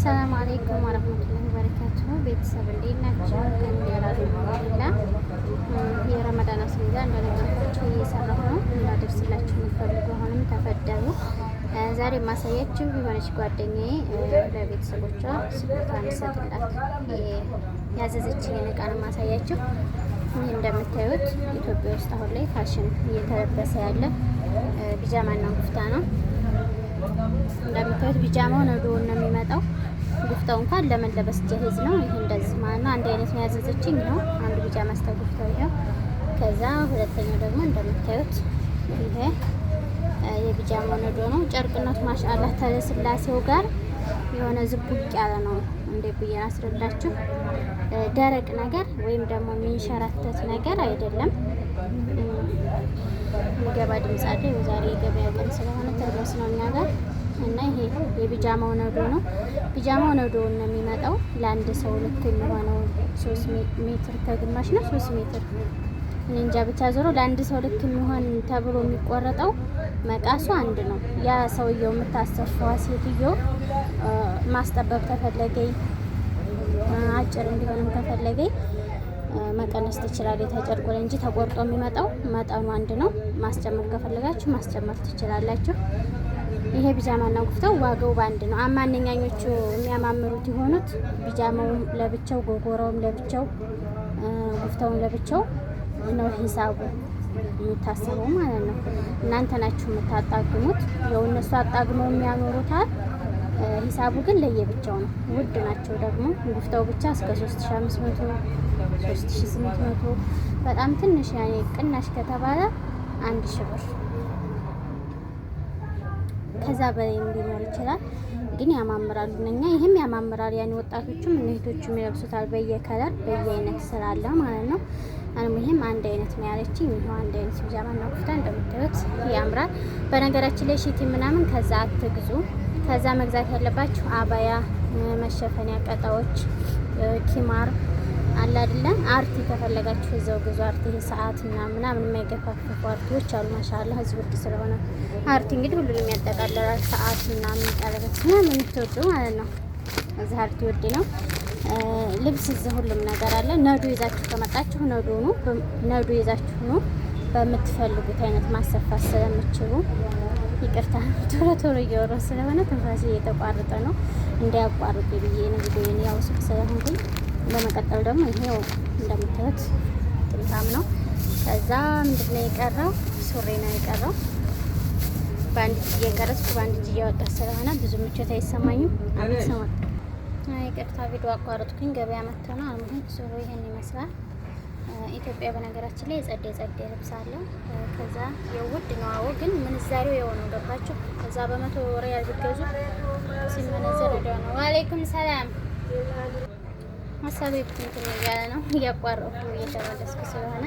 አሰላሙ አለይኩም ወረህመቱላሂ ወበረካቱሁ። ቤተሰብ እንዴት ናችሁ? አልሐምዱሊላህ። የረመዳን አስቤዛ እንደነገርኳችሁ እየሰራሁ ነው። እንዳደርስላችሁ የምትፈልጉ አሁንም ተፈደሉ። ዛሬ ማሳያችሁ የሆነች ጓደኛዬ ለቤተሰቦቿ ስጦታ እንሰጥላት ያዘዘችኝን እቃ ነው ማሳያችሁ። ይህ እንደምታዩት ኢትዮጵያ ውስጥ አሁን ላይ ፋሽን እየተለበሰ ያለ ቢጃማና ጉፍታ ነው። እንደምታዩት ቢጃማው ነዶውን ነው የሚመጣው። ጉፍታው እንኳን ለመለበስ ጀህዝ ነው። ይሄ እንደዚህ ማለት ነው። አንድ አይነት ነው ያዘዘችኝ ነው። አንድ ቢጃማ ስታ ጉፍታው ይሄው። ከዛ ሁለተኛው ደግሞ እንደምታዩት ይሄ የቢጃማው ነዶ ነው። ጨርቅነቱ ማሻአላህ ተለስላሴው ጋር የሆነ ዝቡቅ ያለ ነው። እንዴ ብዬ አስረዳችሁ። ደረቅ ነገር ወይም ደግሞ የሚንሸራተት ነገር አይደለም። የሚገባ ድምጽ አለ። የዛሬ የገበያ ቀን ስለሆነ ትርምስ ነው እኛ ጋር እና ይሄ የቢጃማው ነዶ ነው። ቢጃማው ነዶውን ነው የሚመጣው። ለአንድ ሰው ልክ የሚሆነው 3 ሜትር ከግማሽ ነው 3 ሜትር እኔ እንጃ ብቻ ዞሮ ለአንድ ሰው ልክ የሚሆን ተብሎ የሚቆረጠው መቃሱ አንድ ነው። ያ ሰውየው የምታሰፋዋ ሴትዮ ማስጠበብ ተፈለገኝ አጭር እንዲሆንም ተፈለገኝ መቀነስ ትችላለች ተጨርቆ ላይ እንጂ ተቆርጦ የሚመጣው መጠኑ አንድ ነው። ማስጨመር ከፈለጋችሁ ማስጨመር ትችላላችሁ። ይሄ ቢጃማና ጉፍታው ዋጋው ባንድ ነው። አማንኛኞቹ የሚያማምሩት የሆኑት ቢጃማውም ለብቻው፣ ጎጎራውም ለብቻው፣ ጉፍታውም ለብቻው ነው ሂሳቡ የሚታሰበው ማለት ነው። እናንተ ናችሁ የምታጣግሙት። ያው እነሱ አጣግመው የሚያኖሩታል። ሂሳቡ ግን ለየብቻው ነው። ውድ ናቸው ደግሞ ጉፍታው ብቻ እስከ 3500 3800 በጣም ትንሽ ያኔ ቅናሽ ከተባለ 1000 ብር ከዛ በላይ ሊኖር ይችላል። ግን ያማምራሉ። እኛ ይሄም ያማምራል። ያኔ ወጣቶቹም እህቶቹም ይለብሱታል። በየከለር በየአይነት ስላለ ማለት ነው። ይሄም አንድ አይነት ነው ያለችኝ። ይሄው አንድ አይነት ቢጃማና ጉፍታ እንደምታዩት ያምራል። በነገራችን ላይ ሺቲ ምናምን ከዛ አትግዙ። ከዛ መግዛት ያለባችሁ አባያ፣ መሸፈኒያ ቀጣዎች፣ ኪማር አለ አይደለ? አርቲ ከፈለጋችሁ እዛው ግዙ። አርቲ ሰዓት እና ምናምን የማይገፋፉ አርቲዎች አሉ። ማሻአላህ እዚህ ውድ ስለሆነ አርቲ እንግዲህ ሁሉንም ያጠቃልላል። ሰዓት እና ቀለበት ምናምን የምትወዱ ማለት ነው። እዚህ አርቲ ውድ ነው። ልብስ እዚህ ሁሉም ነገር አለ። ነዶ ይዛችሁ ከመጣችሁ ነዶ ይዛችሁ ነው በምትፈልጉት አይነት ማሰፋት ስለምትችሉ። ይቅርታ ቶሎ እያወራሁ ስለሆነ ትንፋሽ እየተቋረጠ ነው። እንዳያቋርጡ ብዬ ነው ቪዲዮን ያው ሱቅ ስለሆንኩኝ። በመቀጠል ደግሞ ይሄው እንደምታዩት ጥምጣም ነው። ከዛ ምንድነው የቀረው? ሱሪ ነው የቀረው። በአንድ እጅ እየቀረጽኩ በአንድ እጅ እያወጣሁ ስለሆነ ብዙ ምቾት አይሰማኝም። አብሰማት ይቅርታ ቪዲዮ አቋረጥኩኝ። ገበያ መጥተው ነው አሁን ሱሪ ይሄን ይመስላል። ኢትዮጵያ በነገራችን ላይ የጸደ ልብስ አለ። ከዛ የውድ ነው አዎ፣ ግን ምንዛሬው የሆነው ገባችሁ። ከዛ በመቶ ሪያል ቢገዙ ሲመነዘር ወዲያው ነው። ወአለይኩም ሰላም ሀሳቤ እንትን እያለ ነው እያቋረጥኩ እየተመለስኩ ስለሆነ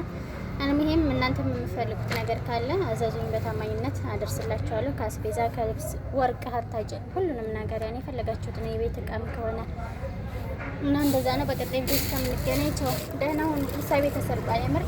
ይሄም እናንተም የምትፈልጉት ነገር ካለ አዛዙኝ፣ በታማኝነት አደርስላችኋለሁ። ከአስቤዛ ከልብስ ወርቅ ሀታጭ ሁሉንም ነገር ያኔ የፈለጋችሁትን የቤት እቃም ከሆነ እና እንደዛ ነው። በቀጣይ ቪዲዮ እስከምንገናኝ ቻው፣ ደህና ሁኑ። ሀሳቤ ተሰርቋል የምር